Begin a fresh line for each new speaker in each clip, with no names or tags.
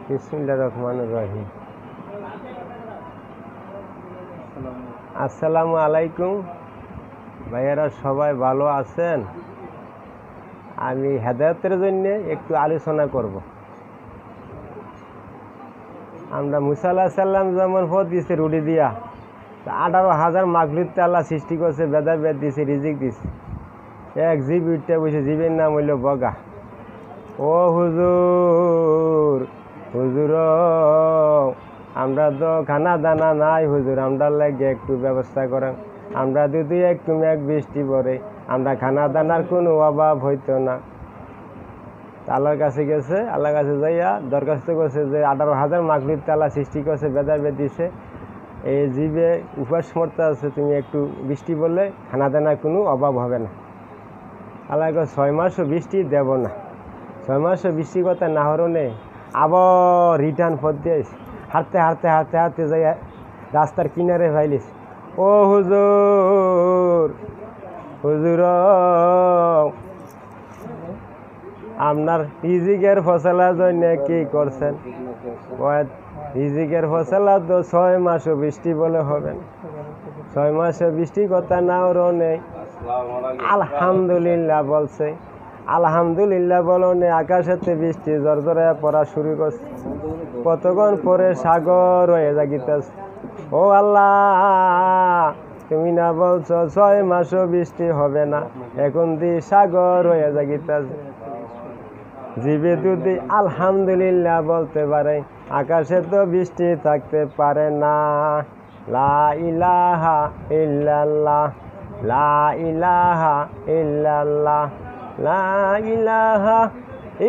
বিসমিল্লাহির রহমানির রহিম। আসসালামু আলাইকুম ভাইয়ারা, সবাই ভালো আছেন? আমি হেদায়েতের জন্য একটু আলোচনা করব। আমরা মুসা আলাইহিস সালাম যেমন পথ দিছে রুটি দিয়া, 18,000 মাখলুককে আল্লাহ সৃষ্টি করছে, ভেদাভেদ দিছে, রিজিক দিছে। এক জীব উঠতে বসে, জীবের নাম হইল বগা। ও হুজুর, হুজুর আমরা তো খানা দানা নাই হুজুর, আমরা লাগে একটু ব্যবস্থা করেন। আমরা যদি একটু মেঘ বৃষ্টি পড়ে, আমরা খানা দানার কোনো অভাব হইতো না। আল্লাহর কাছে গেছে, আল্লাহর কাছে যাইয়া দরখাস্ত করছে যে 18,000 মাখলুককে আল্লাহ সৃষ্টি করছে, ভেদাভেদ দিছে, এই জীবে উপাস মরতে আছে, তুমি একটু বৃষ্টি বললে খানা দানার কোনো অভাব হবে না। আল্লাহ 6 মাসও বৃষ্টি দেব না। 6 মাসও বৃষ্টি কথা না হরণে আবার রিটার্ন পথ দিয়েছে। হাঁটতে হাঁটতে হাঁটতে হাঁটতে যাই রাস্তার কিনারে ভাইলিস। ও হুজুর, হুজুর আপনার রিজিকের ফসলার জন্য কি করছেন? রিজিকের ফসলা তো 6 মাসও বৃষ্টি বলে হবে না। 6 মাসও বৃষ্টি কথা না হরণে আলহামদুলিল্লাহ বলছে। আলহামদুলিল্লাহ বলনে আকাশেতে বৃষ্টি জরজরে পড়া শুরু করছে। কতক্ষণ পরে সাগর হয়ে জাগিতেছে। ও আল্লাহ, তুমি না বলছো 6 মাসও বৃষ্টি হবে না, এখন দি সাগর হয়ে জাগিতেছে। জীবে যদি আলহামদুলিল্লাহ বলতে পারে, আকাশে তো বৃষ্টি থাকতে পারে না। লা ইলাহা ইল্লাল্লাহ, লা ইলাহা ইল্লাল্লাহ, লা ইলাহা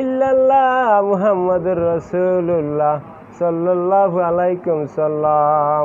ইল্লাল্লাহ মুহাম্মাদুর রাসূলুল্লাহ সাল্লাল্লাহু আলাইহি সাল্লাম।